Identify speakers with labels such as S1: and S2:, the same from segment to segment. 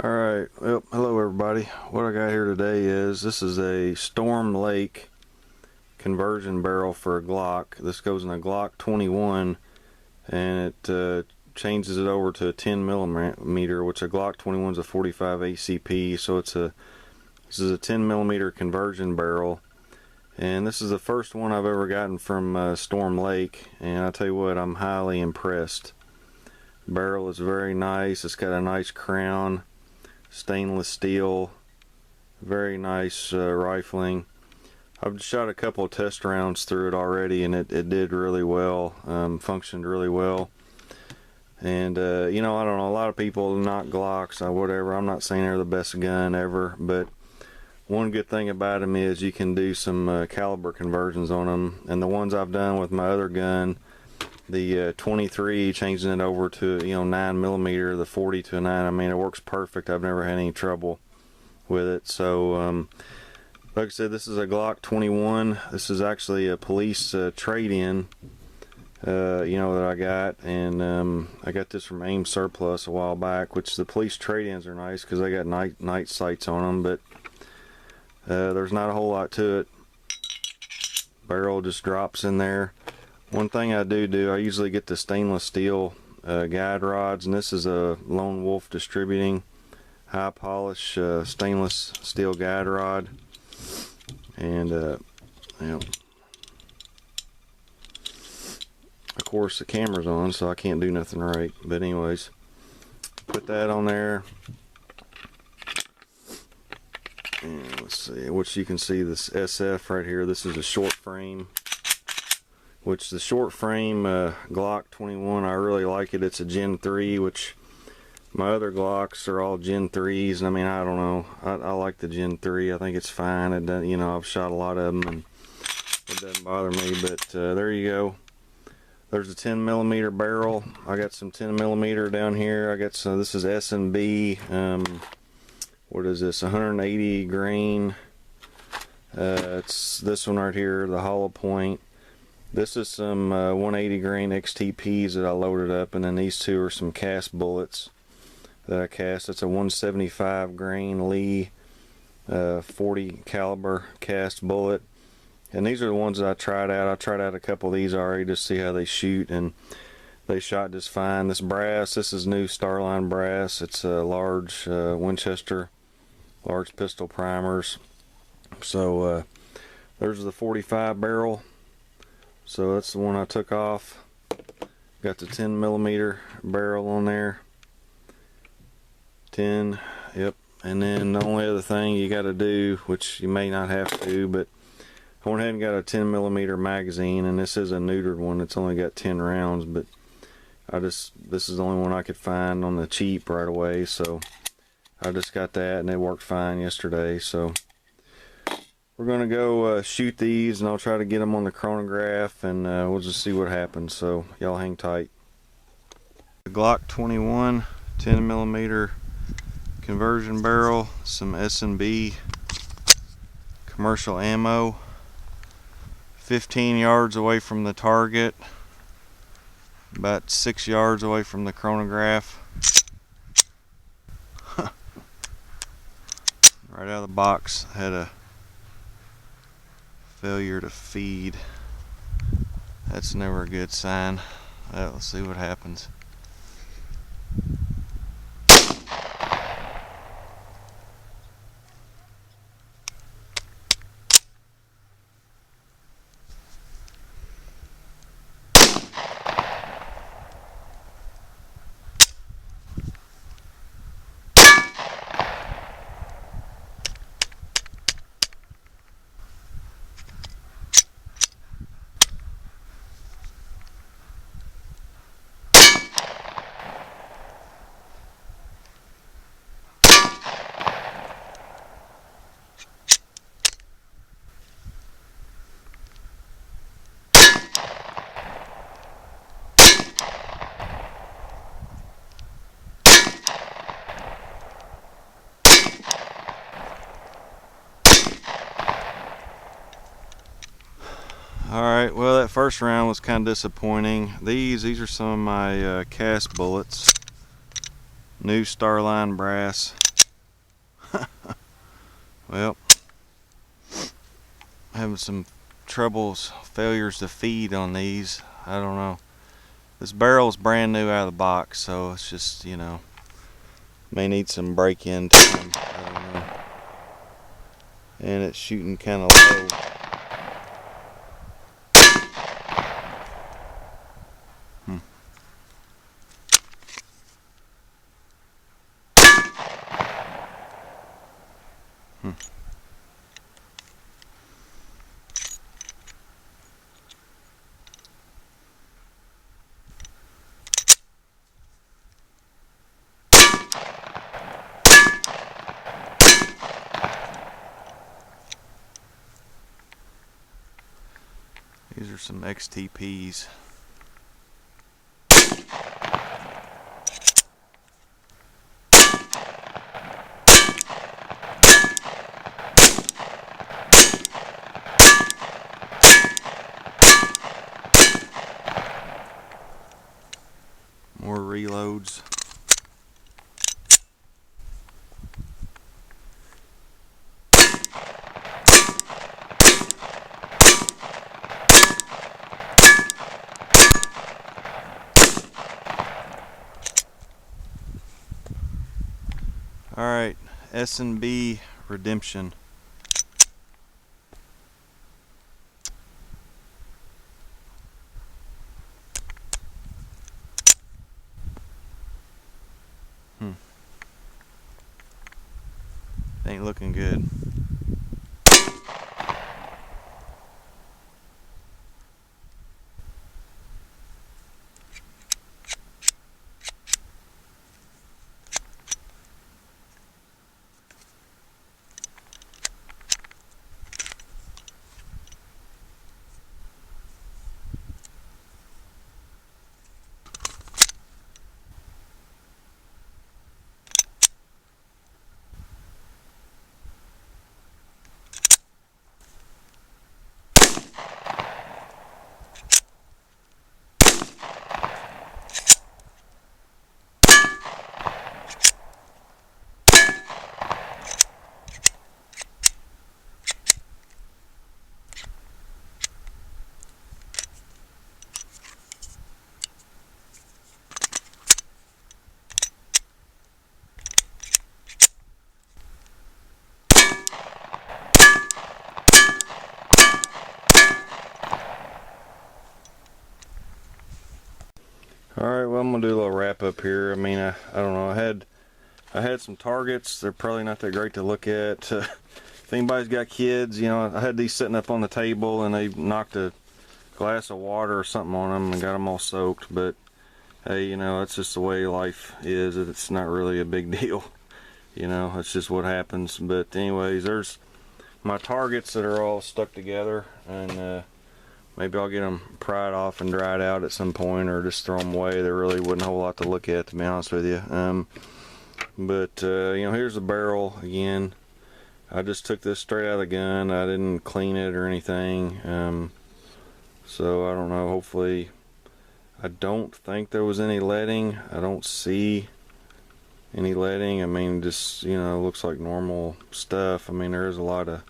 S1: Alright, well, hello everybody. What I got here today is, this is a Storm Lake conversion barrel for a Glock. This goes in a Glock 21 and it changes it over to a 10 millimeter, which a Glock 21 is a 45 ACP, so this is a 10 millimeter conversion barrel. And this is the first one I've ever gotten from Storm Lake, and I tell you what, I'm highly impressed. Barrel is very nice. It's got a nice crown, stainless steel, very nice rifling. I've shot a couple of test rounds through it already, and it did really well, functioned really well. And you know, I don't know, a lot of people knock Glocks or whatever. I'm not saying they're the best gun ever, but one good thing about them is you can do some caliber conversions on them. And the ones I've done with my other gun, the 23, changing it over to 9 millimeter, the 40 to a 9, I mean, it works perfect. I've never had any trouble with it. So like I said, this is a Glock 21. This is actually a police trade-in that I got, and I got this from AIM Surplus a while back, which the police trade-ins are nice because they got night sights on them, but there's not a whole lot to it. Barrel just drops in there. One thing I do, I usually get the stainless steel guide rods, and this is a Lone Wolf Distributing high polish stainless steel guide rod. And of course the camera's on, so I can't do nothing right, but anyways, put that on there. And let's see, which you can see this SF right here. This is a short frame, which the short frame Glock 21, I really like it. It's a Gen 3, which my other Glocks are all Gen 3s, and I mean, I don't know, I like the Gen 3. I think it's fine. It doesn't, I've shot a lot of them and it doesn't bother me, but there you go. There's a 10 millimeter barrel. I got some 10 millimeter down here. I got some, this is S&B, what is this, 180 grain. It's this one right here, the hollow point. This is some 180 grain XTPs that I loaded up, and then these two are some cast bullets that I cast. It's a 175 grain Lee 40 caliber cast bullet, and these are the ones that I tried out. I tried out a couple of these already to see how they shoot, and they shot just fine. This brass, this is new Starline brass. It's a large Winchester large pistol primers. So there's the 45 barrel. So that's the one I took off. Got the 10 millimeter barrel on there. 10, yep. And then the only other thing you got to do, which you may not have to, but I went ahead and got a 10 millimeter magazine, and this is a neutered one. It's only got 10 rounds, but this is the only one I could find on the cheap right away, so I just got that, and it worked fine yesterday. So we're gonna go shoot these, and I'll try to get them on the chronograph, and we'll just see what happens. So y'all hang tight. The Glock 21 10 millimeter conversion barrel, some S&B commercial ammo, 15 yards away from the target, about 6 yards away from the chronograph. Right out of the box, had a failure to feed. That's never a good sign. Well, let's see what happens. Alright, well, that first round was kind of disappointing. These are some of my cast bullets. New Starline brass. Well, having some troubles, failures to feed on these. I don't know. This barrel's brand new out of the box, so it's just, you know, may need some break-in time. I don't know. And it's shooting kind of low. These are some XTPs. More reloads. Alright, S&B Redemption. Ain't looking good. Alright, well, I'm gonna do a little wrap up here. I mean, I don't know, I had some targets. They're probably not that great to look at. If anybody's got kids, you know, I had these sitting up on the table and they knocked a glass of water or something on them and got them all soaked. But hey, you know, that's just the way life is. It's not really a big deal. You know, it's just what happens. But anyways, there's my targets that are all stuck together, and maybe I'll get them pried off and dried out at some point, or just throw them away. There really wasn't a whole lot to look at, to be honest with you. But you know, here's the barrel again. I just took this straight out of the gun. I didn't clean it or anything. So I don't know. Hopefully, I don't think there was any leading. I don't see any leading. I mean, just, you know, looks like normal stuff. I mean, there is a lot of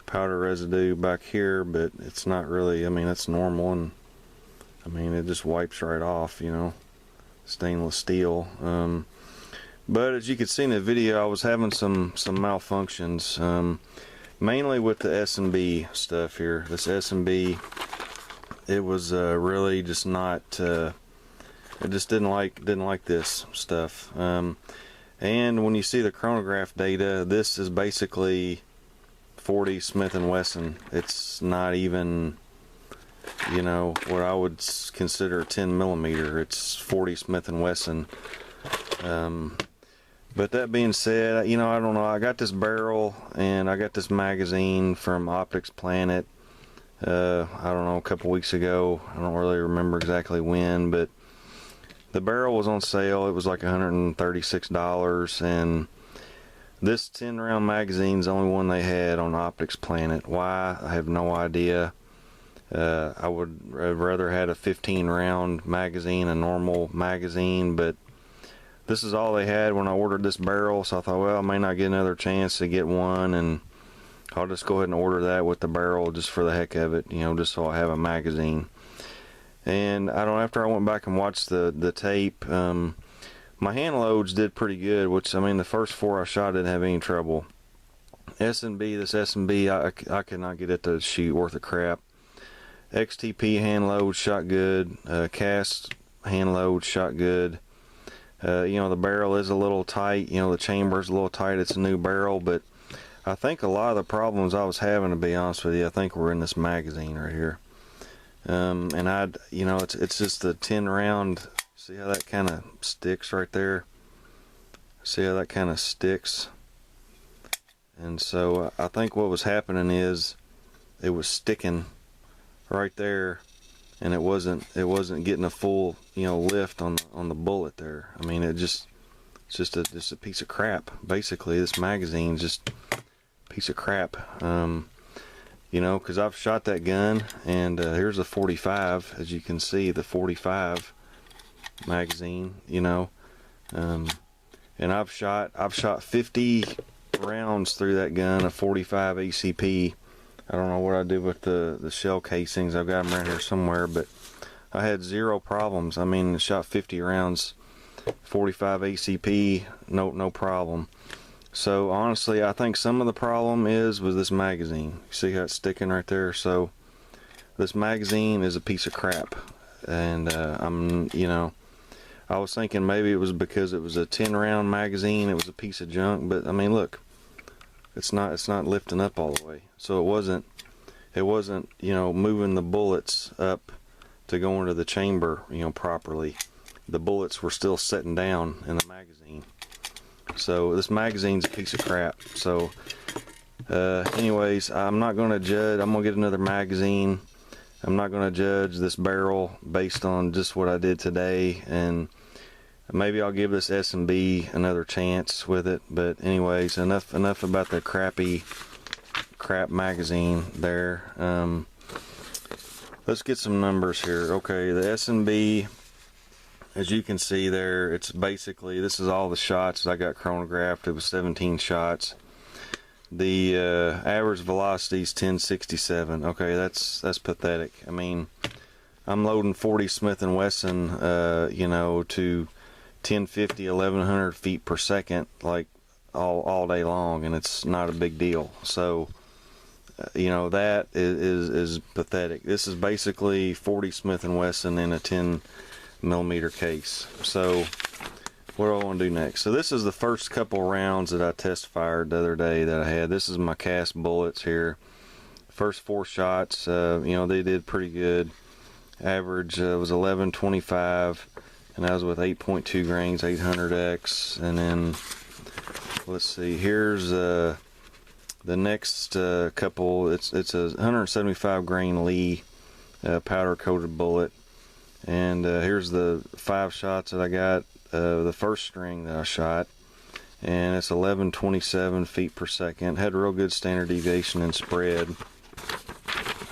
S1: powder residue back here, but it's not really, I mean, it's normal, and I mean, it just wipes right off, you know, stainless steel. But as you can see in the video, I was having some malfunctions, mainly with the S&B stuff here. This S&B, it was really just not, it just didn't like this stuff. And when you see the chronograph data, this is basically 40 Smith & Wesson. It's not even, you know, what I would consider 10 millimeter. It's 40 Smith & Wesson. But that being said, you know, I don't know. I got this barrel and I got this magazine from Optics Planet. I don't know, a couple weeks ago. I don't really remember exactly when, but the barrel was on sale. It was like $136, and this 10 round magazine's the only one they had on Optics Planet. Why? I have no idea. I would have rather had a 15 round magazine, a normal magazine, but this is all they had when I ordered this barrel, so I thought, well, I may not get another chance to get one, and I'll just go ahead and order that with the barrel just for the heck of it, you know, just so I have a magazine. And after I went back and watched the tape, my hand loads did pretty good, which, I mean, the first 4 I shot didn't have any trouble. This S&B, I could not get it to shoot worth a crap. XTP hand load shot good. Cast hand load shot good. You know, the barrel is a little tight. You know, the chamber's a little tight. It's a new barrel, but I think a lot of the problems I was having, to be honest with you, I think were in this magazine right here. And you know, it's just the 10 round. See how that kind of sticks right there? See how that kind of sticks? And so I think what was happening is it was sticking right there, and it wasn't getting a full, you know, lift on the bullet there. I mean, it's just a piece of crap. Basically, this magazine's just a piece of crap. You know, because I've shot that gun, and here's a 45, as you can see, the 45 magazine. You know, and I've shot 50 rounds through that gun, a 45 ACP. I don't know what I do with the shell casings. I've got them right here somewhere, but I had 0 problems. I mean, shot 50 rounds, 45 ACP, no problem. So honestly, I think some of the problem was this magazine. You see how it's sticking right there? So this magazine is a piece of crap, and you know, I was thinking maybe it was because it was a 10 round magazine, it was a piece of junk, but I mean, look, it's not lifting up all the way. So it wasn't, you know, moving the bullets up to go into the chamber, you know, properly. The bullets were still sitting down in the magazine. So this magazine's a piece of crap. So anyways, I'm not going to judge. I'm going to get another magazine. I'm not going to judge this barrel based on just what I did today, and maybe I'll give this S&B another chance with it. But anyways, enough about the crap magazine there. Let's get some numbers here. Okay, the S&B, as you can see there, it's basically, this is all the shots I got chronographed. It was 17 shots. The average velocity is 1067. Okay, that's pathetic. I mean, I'm loading 40 Smith & Wesson, you know, to 1050, 1100 feet per second, like all day long, and it's not a big deal. So, you know, that is pathetic. This is basically 40 Smith & Wesson in a 10 millimeter case. So what do I want to do next? So this is the first couple rounds that I test fired the other day that I had. This is my cast bullets here. First 4 shots, you know, they did pretty good. Average was 1125, and that was with 8.2 grains, 800X. And then let's see, here's the next couple. It's a 175 grain Lee powder coated bullet. And here's the 5 shots that I got, the first string that I shot, and it's 1127 feet per second. Had a real good standard deviation and spread.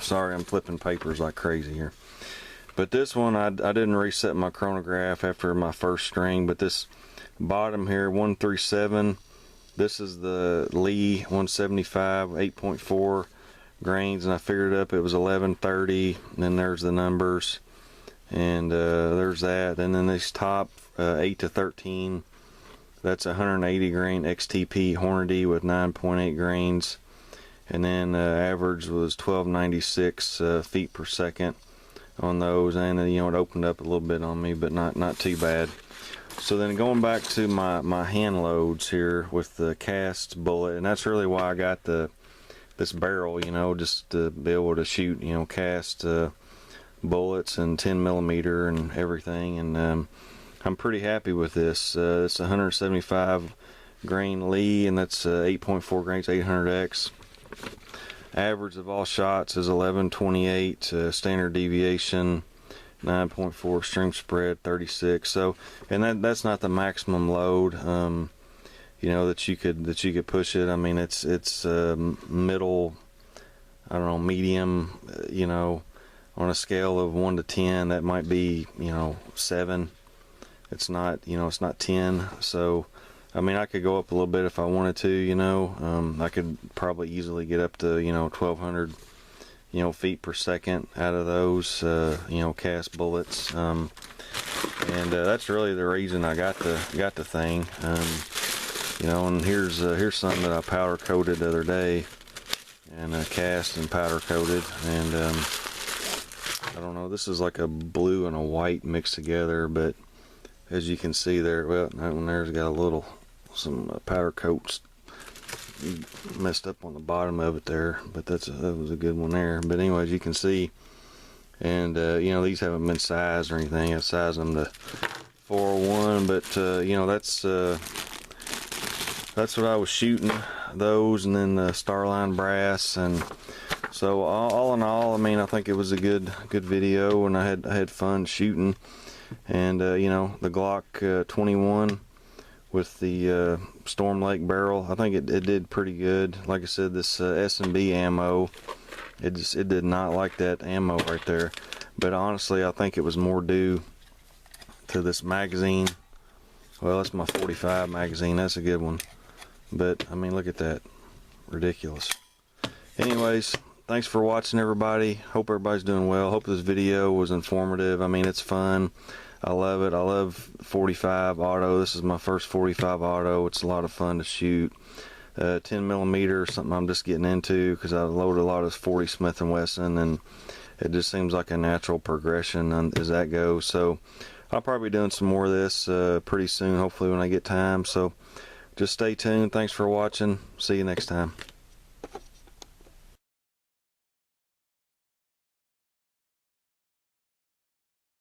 S1: Sorry, I'm flipping papers like crazy here. But this one, I didn't reset my chronograph after my first string, but this bottom here, 137, this is the Lee 175, 8.4 grains, and I figured up it was 1130, and then there's the numbers. And there's that, and then this top 8 to 13, that's 180 grain XTP Hornady with 9.8 grains, and then average was 1296 feet per second on those, and you know, it opened up a little bit on me, but not too bad. So then going back to my hand loads here with the cast bullet, and that's really why I got this barrel, you know, just to be able to shoot, you know, cast bullets and 10 millimeter and everything, and I'm pretty happy with this. It's 175 grain Lee, and that's 8.4 grains, 800X. Average of all shots is 1128, standard deviation 9.4, extreme spread 36. So, and that's not the maximum load, you know, that you could push it. I mean, it's middle, I don't know, medium, you know. On a scale of 1 to 10, that might be, you know, 7. It's not, you know, it's not 10. So I mean, I could go up a little bit if I wanted to, you know. I could probably easily get up to, you know, 1,200, you know, feet per second out of those, you know, cast bullets. And that's really the reason I got the thing. You know, and here's some that I powder coated the other day, and cast and powder coated. And I don't know, this is like a blue and a white mixed together, but as you can see there, well, that one there's got a little, some powder coats messed up on the bottom of it there, but that was a good one there. But anyways, you can see, and you know, these haven't been sized or anything. I sized them to 401, but you know, that's what I was shooting, those, and then the Starline brass. And so all in all, I mean, I think it was a good video, and I had fun shooting. And you know, the Glock 21 with the Storm Lake barrel, I think it did pretty good. Like I said, this S&B ammo, it did not like that ammo right there. But honestly, I think it was more due to this magazine. Well, that's my 45 magazine. That's a good one. But I mean, look at that, ridiculous. Anyways, thanks for watching, everybody. Hope everybody's doing well. Hope this video was informative. I mean, it's fun. I love it. I love 45 auto. This is my first 45 auto. It's a lot of fun to shoot. 10 millimeter, something I'm just getting into because I loaded a lot of 40 Smith & Wesson, and it just seems like a natural progression as that goes. So I'll probably be doing some more of this pretty soon, hopefully when I get time. So just stay tuned. Thanks for watching. See you next time.